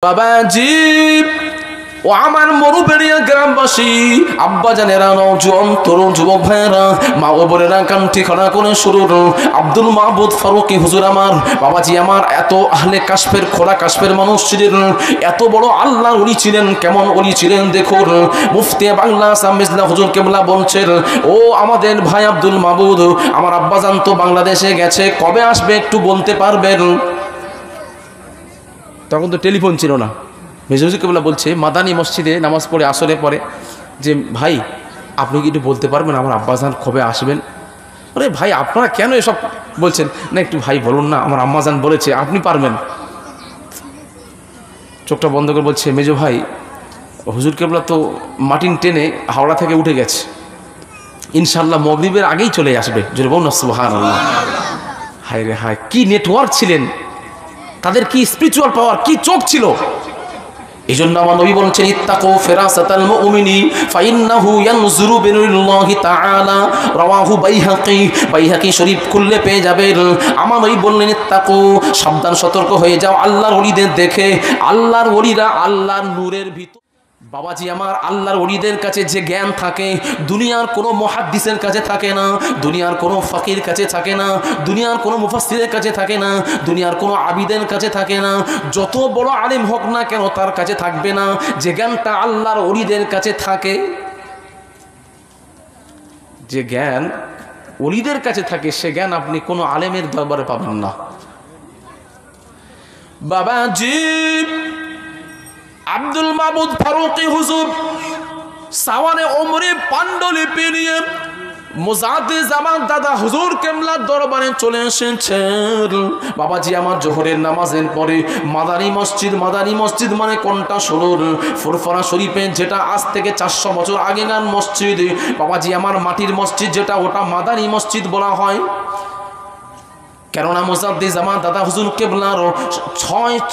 বাবাজি ও আমার মরুবেড়িয়া গ্রামবাসী, আব্বা জানেরা, নওজোয়ান তরুণ যুবক ভাইয়েরা, মা ও বোনেরা, কান ঠিকানা করে শুরুর আব্দুল মাহবুদ ফারুকি হুজুর আমার বাবাজি আমার এত আহলে কাশফের খোলা কাশফের মানুষ ছিলেন, এত বড় আল্লাহর ওলি ছিলেন। কেমন ওলি ছিলেন দেখুন। মুফতি বাংলা সামিজলা হুজুর কেবলা বলছেন, ও আমাদের ভাই আব্দুল মাহবুদ, আমার আব্বা জান তো বাংলাদেশে গেছে, কবে আসবে একটু বলতে পারবেন? তখন তো টেলিফোন ছিল না। মেজুজি কেবলা বলছে মাদানী মসজিদে নামাজ পড়ে আসরে পরে যে ভাই আপনি কি একটু বলতে পারবেন আমার আব্বাজান কবে আসবেন? আরে ভাই আপনারা কেন এসব বলছেন? না একটু ভাই বলুন না, আমার আম্মাজান বলেছে আপনি পারবেন। চোখটা বন্ধ করে বলছে, মেজো ভাই হুজুর কেবলা তো মাটিন টেনে হাওড়া থেকে উঠে গেছে, ইনশাল্লাহ মগরিবের আগেই চলে আসবে। জোরে বলুন না সুবহানাল্লাহ। হায় রে হায়, কি নেটওয়ার্ক ছিলেন তাদের, কি স্পিরিচুয়াল পাওয়ার, কি চোখ ছিল। এই জন্য আমার নবী বলছেন ইত্তাকু ফিরাসাতাল মুমিনি ফাইন্নাহু ইয়ানজুরু বিনুরিল্লাহি তাআলা, রাওয়াহু বাইহাকি শরীফ খুললে পেয়ে যাবেন। আমার নবী বললেন ইত্তাকু, সাবধান সতর্ক হয়ে যাও আল্লাহর ওলিদের দেখে। আল্লাহর ওলিরা আল্লাহর নূরের ভিতর। বাবাজি আমার আল্লাহর ওলিদের কাছে যে জ্ঞান থাকে দুনিয়ার কোনো মুহাদ্দিসের কাছে থাকে না, দুনিয়ার কোনো ফাকির কাছে থাকে না, দুনিয়ার কোনো মুফাসসিরের কাছে থাকে না, দুনিয়ার কোনো আবিদের কাছে থাকে না, যত বড় আলেম হোক না কেন তার কাছে থাকবে না। যে জ্ঞানটা আল্লাহর ওলিদের কাছে থাকে, যে জ্ঞান ওলিদের কাছে থাকে, সে জ্ঞান আপনি কোনো আলেমের দরবারে পাবেন না। বাবাজি আব্দুল মাহবুদ ফারুকি হুজুর সাওয়ানে ওমরে পাণ্ডুলিপি নিয়ে মুজাদ্দিদ জামান দাদা হুজুর কেবলার দরবারে চলে এসেছেন। বাবাজি আমার জোহরের নামাজের পরে মাদানী মসজিদ মানে কোনটা শুনুন, ফুরফুরা শরীফে যেটা আজ থেকে 400 বছর আগেকার মসজিদ, বাবাজি আমার মাটির মসজিদ যেটা, ওটা মাদানী মসজিদ বলা হয়। কেননা মুজাদ্দিদ জামান দাদা হুজুর কেবলার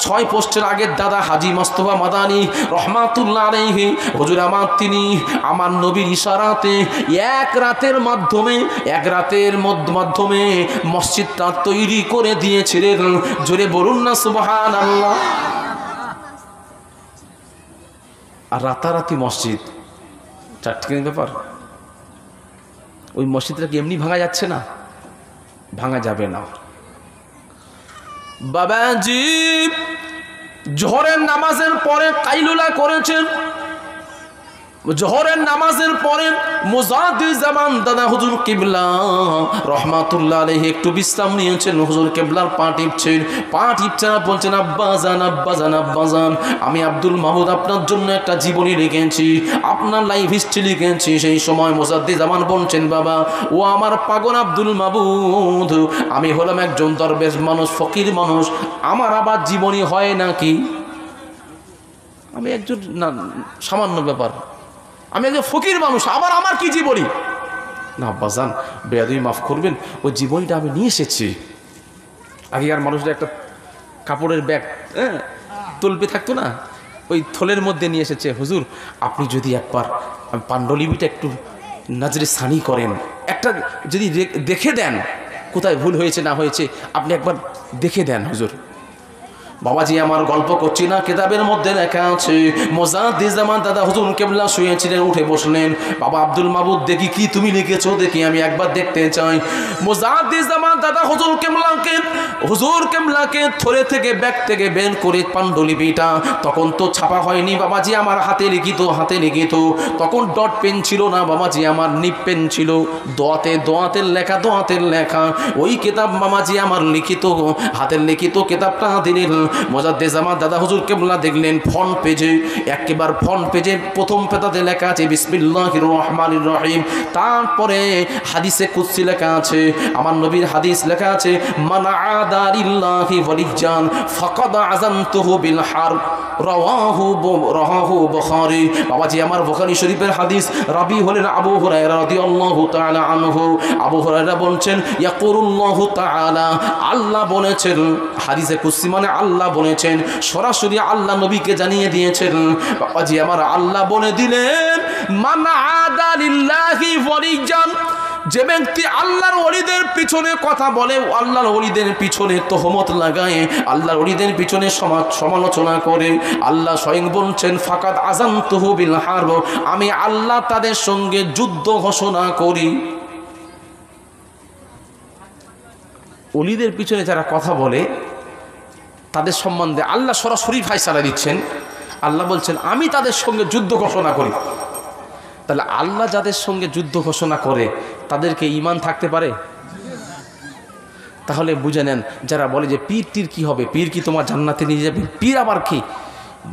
ছয় পোস্টের আগের দাদা হাজী মোস্তফা মাদানী রহমাতুল্লাহ আলাইহি হুজুর আমার, তিনি আমার নবীর ইশারাতে এক রাতের মাধ্যমে মসজিদটা তৈরি করে দিয়েছিলেন। জোরে বলুন না সুবহানাল্লাহ। আর রাতারাতি মসজিদ চারটিখানি ব্যাপার। ওই মসজিদটা কি এমনি ভাঙা যাচ্ছে না? ভাঙা যাবে না। বাবাজি জোহরের নামাজের পরে কাইলুলা করেছেন। জোহরের নামাজের পরে মুজাদ্দিদ জামান দাদা হুজুর কিবলা রহমাতুল্লাহ আলাইহি একটু বিশ্রাম নিয়েছেন। হুজুর কিবলার পা টিপছেন, পা টিপছাড়া বলছেন আব্বাজান আমি আব্দুল মাহমুদ আপনার জন্য একটা জীবনী লিখেছি, আপনার লাইফ হিস্ট্রি লিখেছি। সেই সময় মুজাদ্দিদ জামান বলছেন, বাবা ও আমার পাগল আব্দুল মাহমুদ, আমি হলাম একজন দরবেশ মানুষ, ফকির মানুষ, আমার আবার জীবনী হয় নাকি? আমি একজন না সামান্য ব্যাপার, আমি একজন ফকির মানুষ, আমার কি জীবনী? না আব্বাজান বেয়াদবি মাফ করবেন, ওই জীবনীটা আমি নিয়ে এসেছি। আগেকার মানুষরা একটা কাপড়ের ব্যাগ তলপে থাকতো না, ওই থলের মধ্যে নিয়ে এসেছে। হুজুর আপনি যদি একবার পাণ্ডুলিপিটা একটু নজরে সানি করেন, একটা যদি দেখে দেন কোথায় ভুল হয়েছে না হয়েছে, আপনি একবার দেখে দেন হুজুর। বাবাজি আমার গল্প করছি না, কিতাবের মধ্যে লেখা আছে মুজাদ্দিদ জামান দাদা হুজুর কেবলা শুয়েছিলেন, উঠে বসলেন। বাবা আব্দুল মাহমুদ দেখি কি তুমি লিখেছো, দেখি আমি একবার দেখতে চাই। মুজাদ্দিদ জামান দাদা হুজুর কেবলাকে থলে থেকে ব্যাগ থেকে বের করে পাণ্ডুলিপিটা, তখন তো ছাপা হয়নি বাবাজি আমার, হাতে লিখিত। তখন ডট পেন ছিল না বাবাজি আমার, নিপ পেন ছিল, দোয়াতের লেখা ওই কিতাব বাবাজি আমার লিখিত, হাতের লিখিত কিতাবটা দিলেন। মুজাদ্দিদ জামান দাদা হুজুর কেবলা দেখলেন ফ্রন্ট পেজে প্রথম পেতাতে লেখা আছে বিসমিল্লাহির রহমানির রহিম, তারপরে হাদিসে কুদসি লেখা আছে, আমার নবীর হাদিস লেখা আছে মান আদা লিল্লাহি ওয়ালিয়ান ফাকাদ আযানতুহু বিল হারব, রাওয়াহু বুখারী। বাবাজি আমার বুখারী শরীফের হাদিস, রাবী হলেন আবু হুরায়রা রাদিয়াল্লাহু তাআলা আনহু। আবু হুরায়রা বলছেন ইয়াকুলুল্লাহু তাআলা, আল্লাহ বলেছেন, হাদিসে কুদসি মানে আল্লাহ বলেছেন, সরাসরি আল্লাহ নবীকে জানিয়ে দিয়েছেন। বাবাজি আমার আল্লাহ বলে দিলেন মান আদা লিল্লাহি ওয়ালিয়ান, যে ব্যক্তি আল্লাহর ওলিদের পিছনে কথা বলে, আল্লাহর ওলিদের পিছনে তহমত লাগায়, আল্লাহর ওলিদের পিছনে সমালোচনা করে, আল্লাহ স্বয়ং বলছেন ফাকাদ আযানতুহু বিল হারব, আমি আল্লাহ তাদের সঙ্গে যুদ্ধ ঘোষণা করি। ওলিদের পিছনে যারা কথা বলে তাদের সম্বন্ধে আল্লাহ সরাসরি ফায়সালা দিচ্ছেন। আল্লাহ বলছেন আমি তাদের সঙ্গে যুদ্ধ ঘোষণা করি। তাহলে আল্লাহ যাদের সঙ্গে যুদ্ধ ঘোষণা করে তাদেরকে ঈমান থাকতে পারে? তাহলে বুঝে নেন, যারা বলে যে পীর টির কি হবে, পীর কি তোমার জান্নাতে নিয়ে যাবে, পীর আবার কি,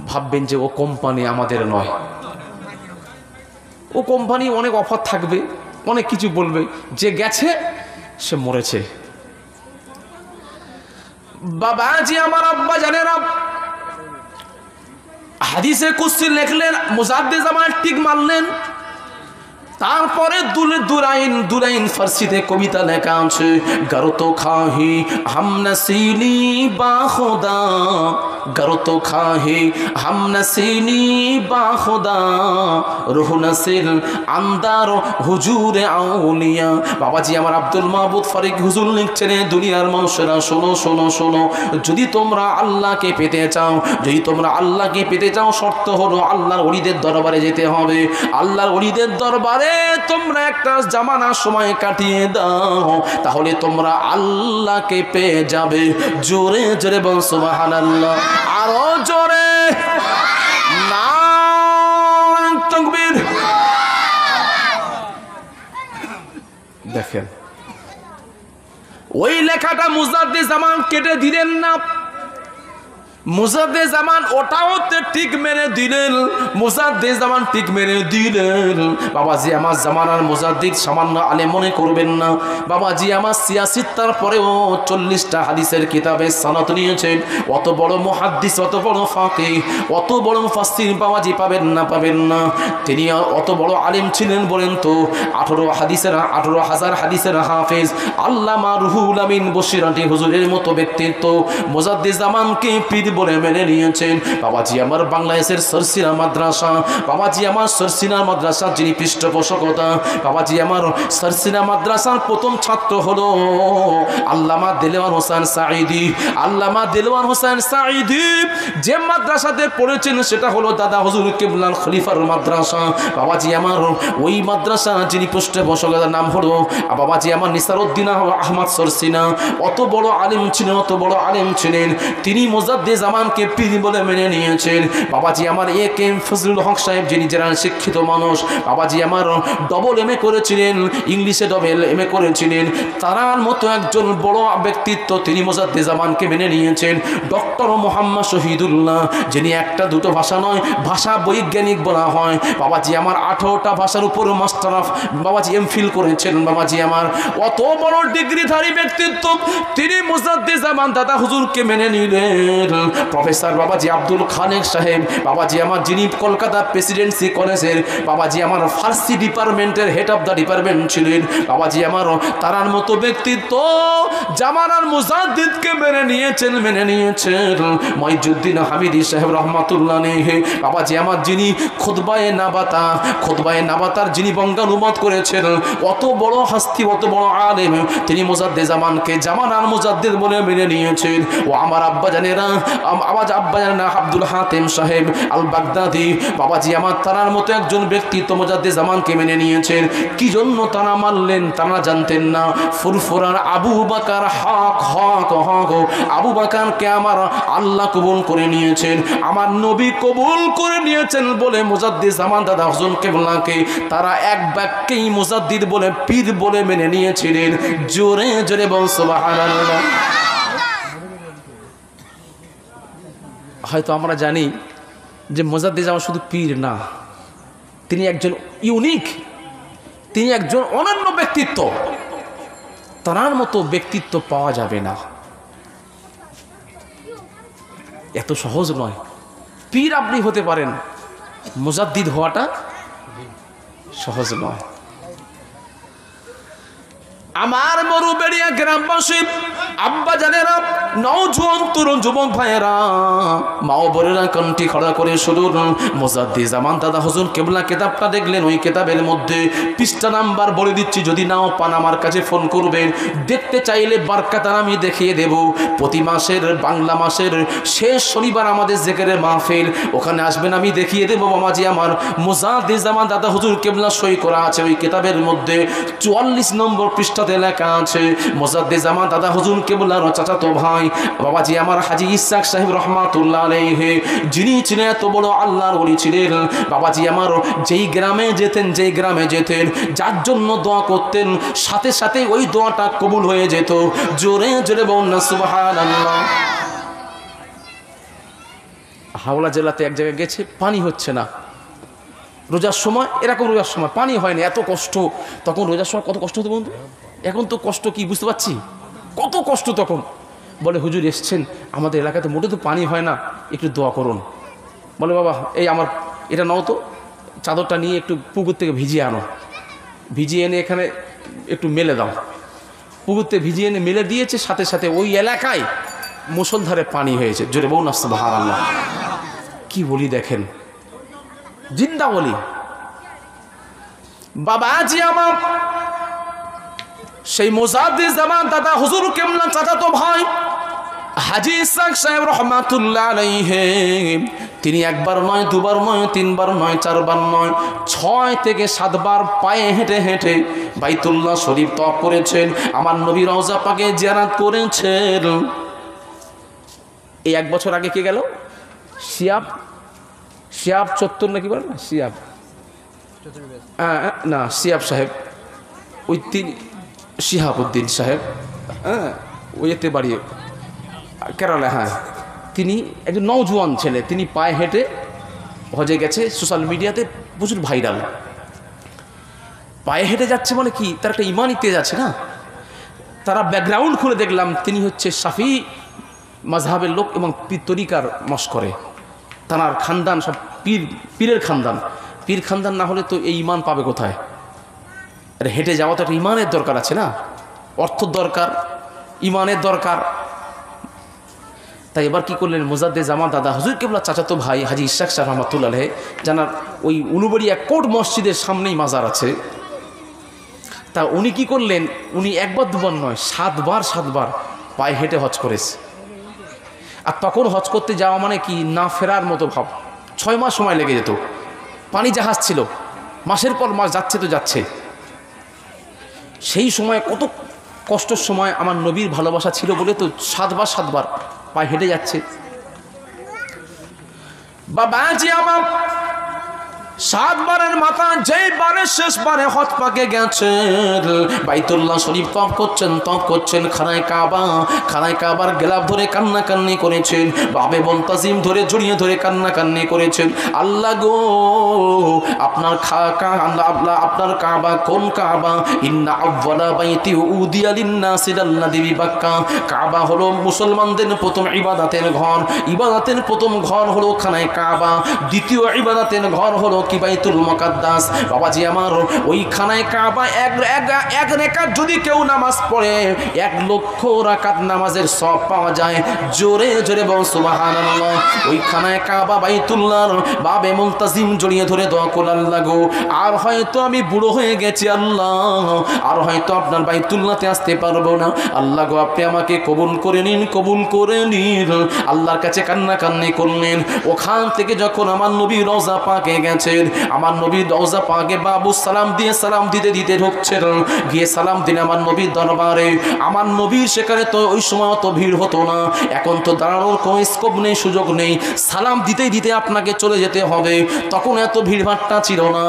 ভাববেন যে ও কোম্পানি আমাদের নয়। ও কোম্পানি অনেক অফার থাকবে, অনেক কিছু বলবে, যে গেছে সে মরেছে। বাবাজি আমার, আব্বা জানেরা, হাদিসে কুদসি লিখলেন, মুজাদ্দিদ জামান টিক মারলেন। তারপরে দুরাইন ফার্সিতে কবিতা লেখা আছে, গর তো খাহি হাম নসিনি বা খোদা, গর তো খাহি হাম নসিনি বা খোদা, রুহ নসিল আন্দার হুজুরে আউলিয়া। বাবাজি আমার আব্দুল মাহবুব ফারিক হুজুর লিখছেন, দুনিয়ার মানুষেরা শোনো শোনো শোনো, যদি তোমরা আল্লাহকে পেতে চাও, যদি তোমরা আল্লাহকে পেতে চাও, শর্ত হলো আল্লাহর ওলিদের দরবারে যেতে হবে। আল্লাহর ওলিদের দরবারে তোমরা একটা জামানা সময় কাটিয়ে দাও, তাহলে তোমরা আল্লাহকে পেয়ে যাবে। জোরে জোরে বল সুবহানাল্লাহ, আরো জোরে নাম তাকবীর। দেখেন ওই লেখাটা মুজাদ্দিদ জামান কেটে দিলেন না, মুজাদ্দিদ জামান ওটাও ঠিক মেনে দিলেন, মুজাদ্দিদ জামান ঠিক মেনে দিলেন। বাবাজি আমার জামানার মুজাদ্দিদ সামান্য আলেম মনে করবেন না। বাবাজি আমার ৮৬টার পরেও ৪০টা হাদিসের কিতাবে সনদ নিয়েছেন। অত বড় মুহাদ্দিস, অত বড় ফাকিহ, অত বড় মুফাসসির বাবাজি পাবেন না, পাবেন না। তিনি অত বড় আলেম ছিলেন বলেন তো, ১৮,০০০ হাদিসের হাফেজ আল্লামা রুহুল আমিন বসিরাটি হুজুরের মতো ব্যক্তিত্ব মুজাদ্দিদ জামানকে পীর বলে মেনে নিয়েছেন। বাবাজি আমার বাংলাদেশের সরসিনা মাদ্রাসা, বাবাজি আমার সরসিনা মাদ্রাসা যিনি পৃষ্ঠপোষকতা, বাবাজি আমার সরসিনা মাদ্রাসার প্রথম ছাত্র হলো আল্লামা দেলোয়ার হোসেন সাঈদী। আল্লামা দেলোয়ার হোসেন সাঈদী যে মাদ্রাসাতে পড়েছেন সেটা হলো দাদা হুজুর কিবলার খলিফার মাদ্রাসা। বাবাজি আমার ওই মাদ্রাসা যিনি পৃষ্ঠপোষকতার নাম হলো বাবাজি আমার নিসারউদ্দিন আহমদ সরসিনা। অত বড় আলেম ছিলেন, অত বড় আলেম ছিলেন, তিনি মুজাদ্দিদ জামানকে পীর বলে মেনে নিয়েছেন। বাবাজি আমার এ.কে.এম ফজলুল হক সাহেব যিনি জেনারেল শিক্ষিত মানুষ, বাবাজি আমার ডবল এমএ করেছিলেন, ইংলিশে ডবল এমএ করেছিলেন, তার মতো একজন বড় ব্যক্তিত্ব তিনি মুজাদ্দিদ জামানকে মেনে নিয়েছেন। ডক্টর মোহাম্মদ শহীদুল্লাহ যিনি একটা দুটো ভাষা নয়, ভাষা বৈজ্ঞানিক বলা হয়। বাবাজি আমার 18টা ভাষার উপর মাস্টার অফ বাবাজি এমফিল করেছেন। বাবাজি আমার অত বড় ডিগ্রিধারী ব্যক্তিত্ব, তিনি মুজাদ্দিদ জামান দাদা হুজুরকে মেনে নিলেন। প্রফেসর বাবাজি আব্দুল খালেক সাহেব, বাবাজি আমার যিনি কলকাতা প্রেসিডেন্সি কলেজের বাবাজি আমার ফার্সি ডিপার্টমেন্টের হেড অফ দ্য ডিপার্টমেন্ট ছিলেন। বাবাজি আমার তারার মতো ব্যক্তিত্ব জামানার মুজাদ্দিদকে মেনে নিয়েছেন, মেনে নিয়েছেন। মঈজউদ্দিন হামিদি সাহেব রহমাতুল্লাহ আলাইহি, বাবাজি আমার যিনি খুতবায়ে নাবাতার যিনি বঙ্গানুবাদ করেছেন, অত বড় হাস্তি, অত বড় আলেম, তিনি মুজাদ্দিদ জামানকে জামানার মুজাদ্দিদ বলে মেনে নিয়েছেন। ও আমার আব্বা জানেরা, আব্দুল হাতেম সাহেব আল বাগদাদি, বাবাজি আমার তারার মতো একজন ব্যক্তিত্ব মুজাদ্দিদ জামানকে মেনে নিয়েছেন। কি জন্য তারা মানলেন তারা জানতেন না। ফুরফুরার আবু বকর হক হক হক, আবু বকরকে আমার আল্লাহ কবুল করে নিয়েছেন, আমার নবী কবুল করে নিয়েছেন বলে মুজাদ্দিদ জামান দাদা হুজুর কিবলাকে তারা এক বাক্যেই মুজাদ্দিদ বলে পীর বলে মেনে নিয়েছিলেন। জোরে জোরে বল সুবহানাল্লাহ। হয়তো আমরা জানি যে মুজাদ্দিদ জামান শুধু পীর না, তিনি একজন ইউনিক, তিনি একজন অনন্য ব্যক্তিত্ব, তার মতো ব্যক্তিত্ব পাওয়া যাবে না। এত সহজ নয়। পীর আপনি হতে পারেন, মুজাদ্দিদ হওয়াটা সহজ নয়। আমার মরুবেড়িয়া গ্রামবাসী আব্বা জানেরা, নওজোয়ান তরুণ যুবক ভাইয়েরা, মা ও বোনেরা, কণ্ঠি খড়া করে শুনুন। মুজাদ্দিদ জামান দাদা হুজুর কেবলা কিতাবটা দেখলেন, ওই কিতাবের মধ্যে পৃষ্ঠা নাম্বার বলে দিচ্ছি, যদি নাও পান আমার কাছে ফোন করবেন। দেখতে চাইলে বারকাতার আমি দেখিয়ে দেব। প্রতি মাসের বাংলা মাসের শেষ শনিবার আমাদের জিকিরের মাহফিল, ওখানে আসবেন, আমি দেখিয়ে দেবো বাবাজি আমার। মুজাদ্দিদ জামান দাদা হুজুর কেবলা সই করা আছে ওই কিতাবের মধ্যে, 44 নম্বর পৃষ্ঠাতে লেখা আছে মুজাদ্দিদ জামান দাদা হুজুর কেবলার চাচাতো ভাই বাবাজি আমার হাজী ইসহাক সাহেব রহমাতুল্লাহ আলাইহি, যিনি ছিলেন এত বড় আল্লাহর ওলি ছিলেন বাবাজি আমার। যেই গ্রামে যেতেন যার জন্য দোয়া করতেন, সাথে সাথে ওই দোয়াটা কবুল হয়ে যেত। জোরে জোরে বলুন না সুবহানাল্লাহ। হাওড়া জেলাতে এক জায়গায় গেছে, পানি হচ্ছে না। রোজার সময় এরকম, রোজার সময় পানি হয়নি, এত কষ্ট। তখন রোজার সময় কত কষ্ট হতো বন্ধু, এখন তো কষ্ট কি বুঝতে পারছি, কত কষ্ট তখন। বলে হুজুর এসছেন, আমাদের এলাকাতে মোটে তো পানি হয় না, একটু দোয়া করুন। বলে বাবা এই আমার এটা নাও তো, চাদরটা নিয়ে একটু পুকুর থেকে ভিজিয়ে আনো, ভিজিয়ে এনে এখানে একটু মেলে দাও। পুকুর থেকে ভিজিয়ে এনে মেলে দিয়েছে, সাথে সাথে ওই এলাকায় মুষলধারে পানি হয়েছে। জোরে বলুন না সুবহানাল্লাহ। কি বলি দেখেন, জিন্দা বলি। বাবাজি আমার সেই মুজাদ্দিদ জামান দাদা হুজুর কেবলা চাচাতো ভাই হাজী ইসহাক সাহেব রহমাতুল্লাহ আলাইহি, তিনি একবার নয়, দুবার নয়, তিনবার নয়, চারবার নয়, 6 থেকে 7 বার পায়ে হেঁটে হেঁটে বাইতুল্লাহ শরীফ তওয়াফ করেছেন। আমার নবী রওজা পাকে জিয়ারত করেছেন। এই 1 বছর আগে কে গেল? শিয়াব চত্বর নাকি বলেন না, শিয়াব না, শিয়াব সাহেব, ওই শিহাবুদ্দিন সাহেব, ওই এতে বাড়ি কেরালা। হ্যাঁ, তিনি একজন নওজোয়ান ছেলে, তিনি পায়ে হেঁটে হজে গেছে। সোশ্যাল মিডিয়াতে প্রচুর ভাইরাল। পায়ে হেঁটে যাচ্ছে মানে কি, তার একটা ইমানই তেজ আছে না। তারা ব্যাকগ্রাউন্ড খুলে দেখলাম তিনি হচ্ছে শাফি মাযহাবের লোক এবং তরিকার মশকরে। তার খানদান সব পীরের খানদান। পীর খানদান না হলে তো এই ইমান পাবে কোথায়? আরে হেঁটে যাওয়া তো একটা ইমানের দরকার আছে না, অর্থ দরকার, ইমানের দরকার। তাই এবার কি করলেন, মুজাদ্দিদ জামান দাদা হুজুর কেবলা চাচাতো ভাই হাজী ইসহাক সাহেব রহমাতুল্লাহ আলাইহি, জানার ওই উলুবাড়িয়া কোট মসজিদের সামনেই মাজার আছে। তা উনি কি করলেন, উনি 1 বার 2 বার নয়, 7 বার পায়ে হেঁটে হজ করেছে। আর তখন হজ করতে যাওয়া মানে কি, না ফেরার মতো ভাব। 6 মাস সময় লেগে যেত, পানি জাহাজ ছিল, মাসের পর মাস যাচ্ছে তো যাচ্ছে। সেই সময় কত কষ্টের সময় আমার নবীর ভালোবাসা ছিল বলে তো 7 বার পায়ে হেঁটে যাচ্ছে। বাবাজি আমার 7 বারের মাথা যেই বারে শেষ বারে হজ পাকে গেছেন, বাইতুল্লাহ শরীফ তওয়াফ করছেন, খানায় কাবার গেলাফ ধরে কান্নাকান্নি করেছেন, বাবে মুনতাজিম ধরে জড়িয়ে ধরে কান্নাকান্নি করেছেন। আল্লাহ গো, আপনার কাবা কোন কাবা? ইন্না আউয়ালা বাইতি উদিয়া লিন-নাসি লাল্লাযী বিবাক্কা। কাবা হলো মুসলমানদের প্রথম ইবাদতের ঘর, ইবাদতের প্রথম ঘর হলো খানায় কাবা, দ্বিতীয় ইবাদতের ঘর হলো কি বাইতুল মুকাদ্দাস। বাবাজি আমার ওই খানায় কাবা এক রাকাত যদি কেউ নামাজ পড়ে 1 লক্ষ রাকাত নামাজের সওয়াব পাওয়া যায়। জোরে জোরে বল সুবহানাল্লাহ। ওই খানায় কাবা বাইতুল্লাহর বাবে মুনতাজিম জড়িয়ে ধরে দোয়া করল, আল্লাহ গো, আর হয়তো আমি বুড়ো হয়ে গেছি আল্লাহ, আর হয়তো আপনার বাইতুল্লাহতে আসতে পারবো না, আল্লাহ গো আপনি আমাকে কবুল করে নিন। আল্লাহর কাছে কান্নাকান্নি করলেন। ওখান থেকে যখন আমার নবী রওজা পাকে গেছেন, আমার নবী রওজা পাকে বাবু সালাম দিতে ঢুকছেন, গিয়ে সালাম দিন আমার নবীর দরবারে। আমার নবীর সেখানে তো ওই সময় অত ভিড় হতো না, এখন তো দাঁড়ানোর কোনো স্কোপ নেই, সুযোগ নেই, সালাম দিতে আপনাকে চলে যেতে হবে। তখন এত ভিড়ভাট্টা ছিল না।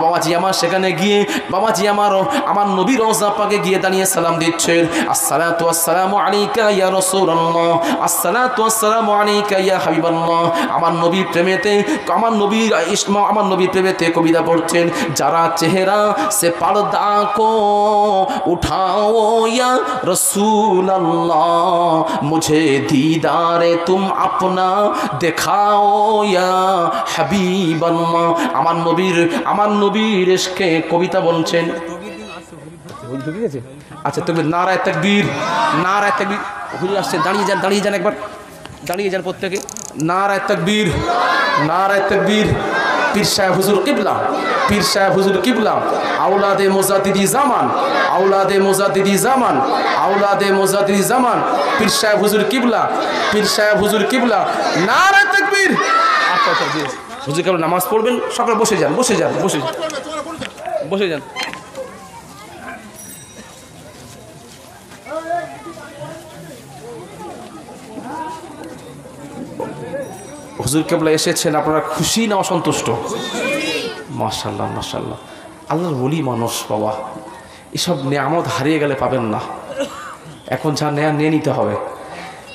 বাবাজি আমার সেখানে গিয়ে বাবাজি আমার নবী রওজা পাকে গিয়ে দাঁড়িয়ে সালাম দিচ্ছেন, আসসালাতু ওয়াসসালামু আলাইকা ইয়া রাসূলুল্লাহ, আসসালাতু ওয়াসসালামু আলাইকা ইয়া হাবিবাল্লাহ। আমার নবীর প্রেমেতে কবিতা পড়ছেন, যারা চেহারা সে পর্দা কো উঠাও ইয়া রাসূলুল্লাহ, মুঝে দীদারে তুম আপনা দেখাও ইয়া হাবিবাল্লাহ। আমার নবীর ইশকে কবিতা বলছেন। আচ্ছা তকবীর, নারায়ে তাকবীর, নারায়ে তাকবীর। হুজুর আসছে, দাঁড়িয়ে যান একবার, দাঁড়িয়ে যান প্রত্যেকে। নারায়ে তাকবীর, নারায়ে তাকবীর। পীর সাহেব হুজুর কিবলা, পীর সাহেব হুজুর কিবলা, আওলাদে মুজাদ্দিদি জামান, আওলাদে মুজাদ্দিদি জামান, আওলাদে মুজাদ্দিদি জামান, পীর সাহেব হুজুর কিবলা, পীর সাহেব হুজুর কিবলা। নারায়ে তাকবীর। আচ্ছা জি, হুজুর কেবল নামাজ পড়বেন, সকলে বসে যান, বসে যান, বসে যান, বসে যান। হুজুর কেবলা এসেছেন, আপনারা খুশি না অসন্তুষ্ট? মাশাআল্লাহ, মাশাআল্লাহ। আল্লাহর ওলি মানুষ বাবা, এসব নেয়ামত হারিয়ে গেলে পাবেন না, এখন যা নেয়া নিয়ে নিতে হবে।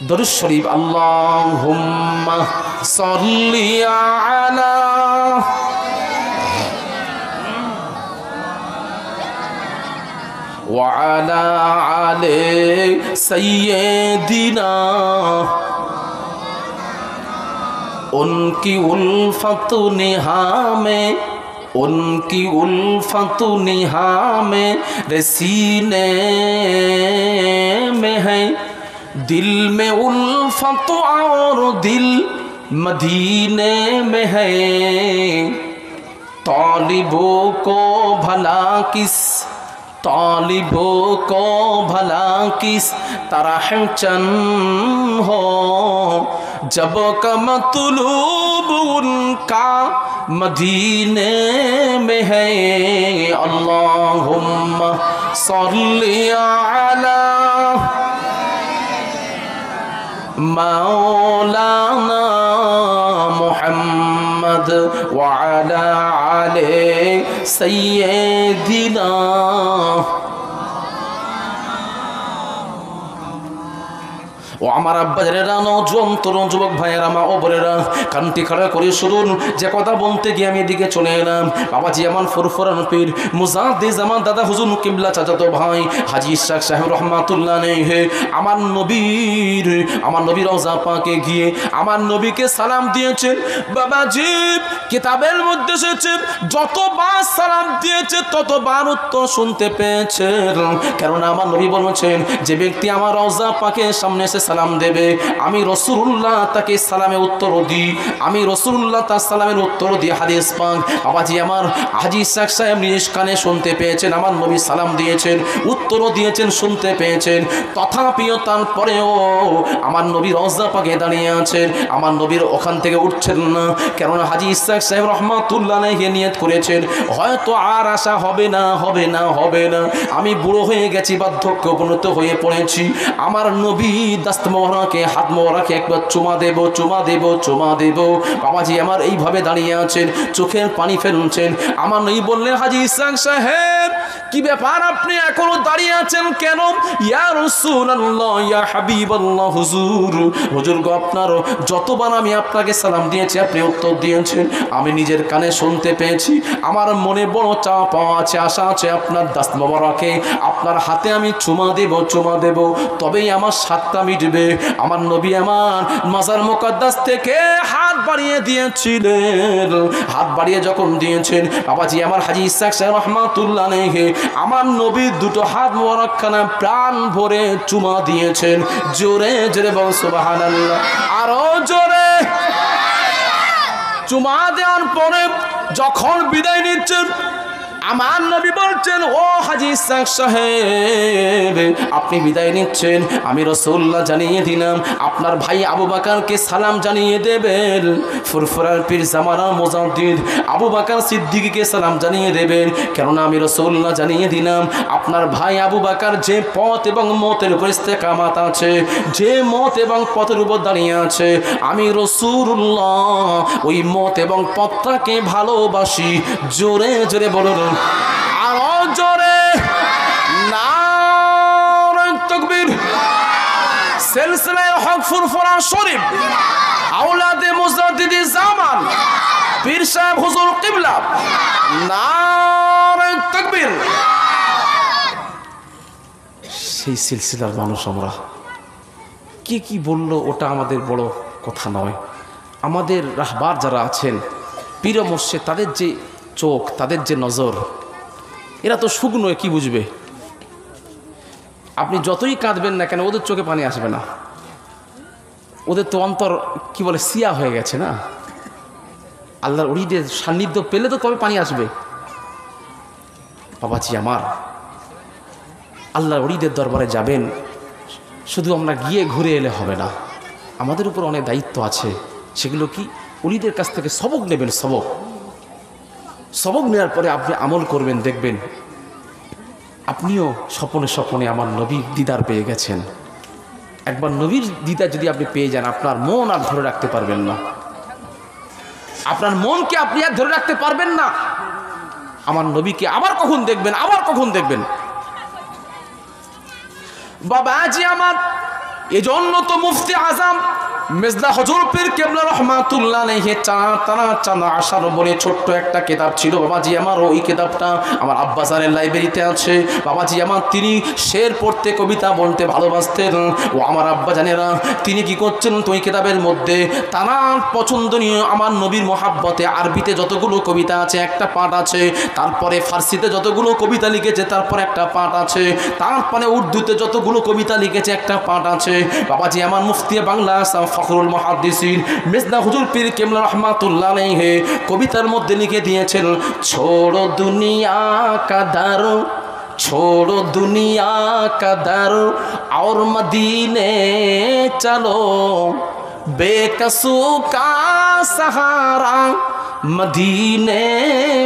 দরুদ শরীফ, আল্লাহুম্মা সাল্লি আলা ওয়া আলা আলি সাইয়্যিদিনা। उनकी उल्फत निहा में, उनकी उल्फत निहा में रसीने में है, दिल में उल्फत और दिल मदीने में है। तालिबों को भला किस, तालिबों को भला किस तरह चंद हो, जब का मतलूब उनका मदीने में है। अल्लाहुम्मा सल्ली अला मौलाना मुहम्मद व अला आले सय्यिदिना। ও আমার আব্বাজানেরা, নওজোয়ান তরুণ যুবক ভাইয়েরা, মা ও বোনেরা, কানটি খাড়া করে শুনুন। যে কথা বলতে গিয়ে আমি এদিকে চলে এলাম, বাবাজি আমার ফুরফুরান পীর মুজাদ্দিদ জামান দাদা হুজুর কিবলা চাচাতো ভাই হাজী ইসহাক সাহেব রহমাতুল্লাহ আলাইহি আমার নবীর রওজা পাকে গিয়ে আমার নবীকে সালাম দিয়েছেন। বাবাজি কিতাবের মধ্যে এসেছে, যতবার সালাম দিয়েছে ততবার উত্তর শুনতে পেয়েছেন। কেননা আমার নবী বলেছেন, যে ব্যক্তি আমার রওজা পাকের সামনে এসে সালাম দেবে, আমি রাসূলুল্লাহ তাকে সালামে উত্তর দিই, আমি রাসূলুল্লাহ তার সালামের উত্তর দিই। হাদিস পাক বাবাজি আমার হাজী ইসহাক সাহেব নিজ কানে শুনতে পেয়েছেন, আমার নবী সালাম দিয়েছেন, উত্তরও দিয়েছেন, শুনতে পেয়েছেন। তথাপিও তারপরেও আমার নবী রওজা পাকে দাঁড়িয়ে আছেন, আমার নবীর ওখান থেকে উঠছেন না। কেননা হাজী ইসহাক সাহেব রহমাতুল্লাহ আলাইহি নিয়ত করেছেন, হয়তো আর আশা হবে না, হবে না, হবে না, আমি বুড়ো হয়ে গেছি, বার্ধক্য উপনীত হয়ে পড়েছি, আমার নবী দাস্ত মোবারকে, হাত মোবারকে একবার চুমা দেব, চুমা দেব, চুমা দেব। বাবাজি আমার এইভাবে দাঁড়িয়ে আছেন, চোখের পানি ফেলছেন। আমার নবী বললেন, হাজী ইসহাক সাহেব কি ব্যাপার, আপনি এখনো দাঁড়িয়ে আছেন কেন? ইয়া রাসূলুল্লাহ, ইয়া হাবিবাল্লাহ, হুজুর গো, আপনার যতবার আমি আপনাকে সালাম দিয়েছি আপনি উত্তর দিয়েছেন, আমি নিজের কানে শুনতে পেয়েছি। আমার মনে বড় চাপ আছে, আশা আছে, আপনার দাস্ত মোবারকে, আপনার হাতে আমি চুমা দেব, চুমা দেব, তবেই আমার স্বাদটা মিটবে। আমার নবী আমার মাজার মুকাদ্দাস থেকে হাত বাড়িয়ে দিয়েছিলেন। হাত বাড়িয়ে যখন দিয়েছেন বাবাজি আমার হাজী ইসহাক সাহেব রহমাতুল্লাহ আলাইহি আমার নবীর দুটো হাত মোবারকখানা প্রাণ ভরে চুমা দিয়েছেন। জোরে জোরে বল সুবহানাল্লাহ, আরো জোরে। চুমা দেওয়ার পরে যখন বিদায় নিচ্ছেন, আমার নবী বলছেন, ও হাজী ইসহাক সাহেব আপনি বিদায় নিচ্ছেন, আমি রাসূলুল্লাহ জানিয়ে দিলাম আপনার ভাই আবু বকরকে সালাম জানিয়ে দেবেন। ফুরফুরার পীর জামানা মুজাদ্দিদ আবু বকর সিদ্দিকীকে সালাম জানিয়ে দেবেন। কেননা আমি রাসূলুল্লাহ জানিয়ে দিলাম আপনার ভাই আবু বকর যে পথ এবং মতের উপর ইস্তেকামাত আছে, যে মত এবং পথের উপর দাঁড়িয়ে আছে, আমি রাসূলুল্লাহ ওই মত এবং পথটাকে ভালোবাসি। জোরে জোরে বলুন, আরো জোরে, নারে তাকবীর। সিলসিলায়ে হক ফুরফুরা শরীফ আওলাদে মুজাদ্দিদি জামান পীর সাহেব হুজুর কিবলা, নারে তাকবীর। সেই সিলসিলার মানুষ আমরা। কি কি বললো ওটা আমাদের বড় কথা নয়। আমাদের রাহবার যারা আছেন, পীর মুর্শিদ, তাদের যে চোখ, তাদের যে নজর, এরা তো শুকনো, কি বুঝবে? আপনি যতই কাঁদবেন না কেন ওদের চোখে পানি আসবে না, ওদের তো অন্তর কি বলে সিয়া হয়ে গেছে না। আল্লাহর ওলিদের সান্নিধ্য পেলে তো তবে পানি আসবে। বাবাজি আমার, আল্লাহর ওলিদের দরবারে যাবেন, শুধু আমরা গিয়ে ঘুরে এলে হবে না, আমাদের উপর অনেক দায়িত্ব আছে। সেগুলো কি? ওলিদের কাছ থেকে সবক নেবেন। সবক নেওয়ার পরে আপনি আমল করবেন, দেখবেন আপনিও স্বপনে স্বপনে আমার নবীর দিদার পেয়ে গেছেন। একবার নবীর দিদার যদি আপনি পেয়ে যান, আপনার মন আর ধরে রাখতে পারবেন না, আপনার মনকে আপনি আর ধরে রাখতে পারবেন না। আমার নবীকে আবার কখন দেখবেন, আবার কখন দেখবেন। বাবাজি আমার, এজন্য তো মুফতি আজম মেজদা হযরত পীর কেবলা রহমাতুল্লাহ আলাইহি চাঁদা আশার বলে ছোট্ট একটা কিতাব ছিল বাবাজি আমার। ওই কিতাবটা আমার আব্বাজানের লাইব্রেরিতে আছে বাবাজি আমার। তিনি শের পড়তে, কবিতা বলতে ভালোবাসতেন। ও আমার আব্বাজানেরা, তিনি কি করছেন, তো ওই কিতাবের মধ্যে তার পছন্দনীয় আমার নবীর মহাব্বতে আরবিতে যতগুলো কবিতা আছে একটা পাঠ আছে, তারপরে ফার্সিতে যতগুলো কবিতা লিখেছে তারপরে একটা পাঠ আছে, তারপরে উর্দুতে যতগুলো কবিতা লিখেছে একটা পাঠ আছে বাবাজি আমার। মুফতি বাংলা ফখরুল মুহাদ্দিসিন মেজদা হুজুর পীর কেবলা রহমাতুল্লাহ আলাইহি কবিতার মধ্যে লিখে দিয়েছেন, ছোড়ো দুনিয়া কা দার, छोड़ो दुनिया का दर और मदीने चलो, बेकसू का सहारा मदीने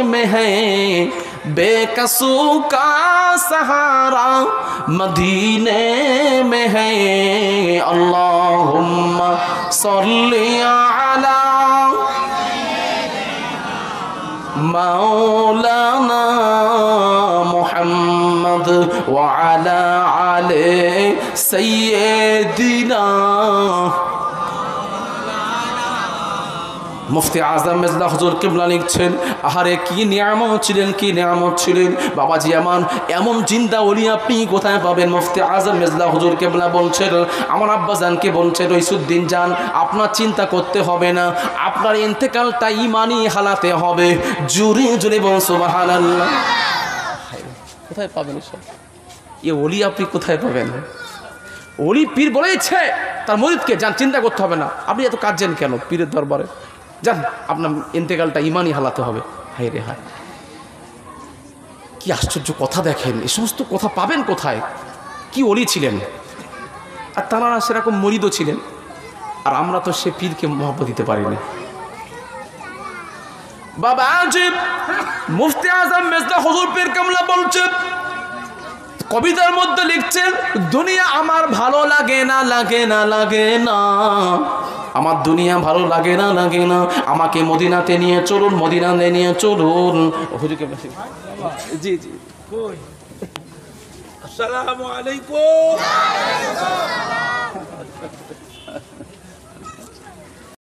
में है, बेकसू का सहारा मदीने में है। अल्लाहुम्मा सल्ली अला मौलाना मुहम्मद व अला आले सय्यिदिना। মুফতি আজম মেজদা হুজুর কিবলা লিখছেন, আহারে কি নিয়ামত ছিলেন, কি নিয়ামত ছিলেন বাবাজি আমার। এমন জিন্দা ওলি আপনি কোথায় পাবেন? মুফতি আজম মেজদা হুজুর কিবলা বলছেন, আমার আব্বাজানকে বলছেন, রইসুদ্দিন জান আপনার চিন্তা করতে হবে না, আপনার ইন্তেকালটা ইমানি হালাতে হবে। জুরে জুরে বল সুবহানাল্লাহ। কোথায় পাবেন এসব? এ ওলি আপনি কোথায় পাবেন? ওলি পীর বলেছে তার মুরিদকে, যান চিন্তা করতে হবে না, আপনি এত কাঁদছেন কেন পীরের দরবারে, যান আপনার ইন্তেকালটা ইমানই হালাতে হবে। হায় রে হায়, কি আশ্চর্য কথা দেখেন, এ সমস্ত কথা পাবেন কোথায়? কি ওলি ছিলেন, আর তারা সেরকম মরিদও ছিলেন, আর আমরা তো সে পীরকে মহব্বত দিতে পারিনি। বাবা আজিব মুফতি আজম মেজদা হুজুর পীর কেবলা বলছেন, কবিতার মধ্যে লিখছেন, দুনিয়া আমার ভালো লাগে না, লাগে না, লাগে না, আমার দুনিয়া ভালো লাগে না, লাগে না, আমাকে মদিনাতে নিয়ে চলুন, মদিনাতে নিয়ে চলুন। জি জি, আসসালামু আলাইকুম।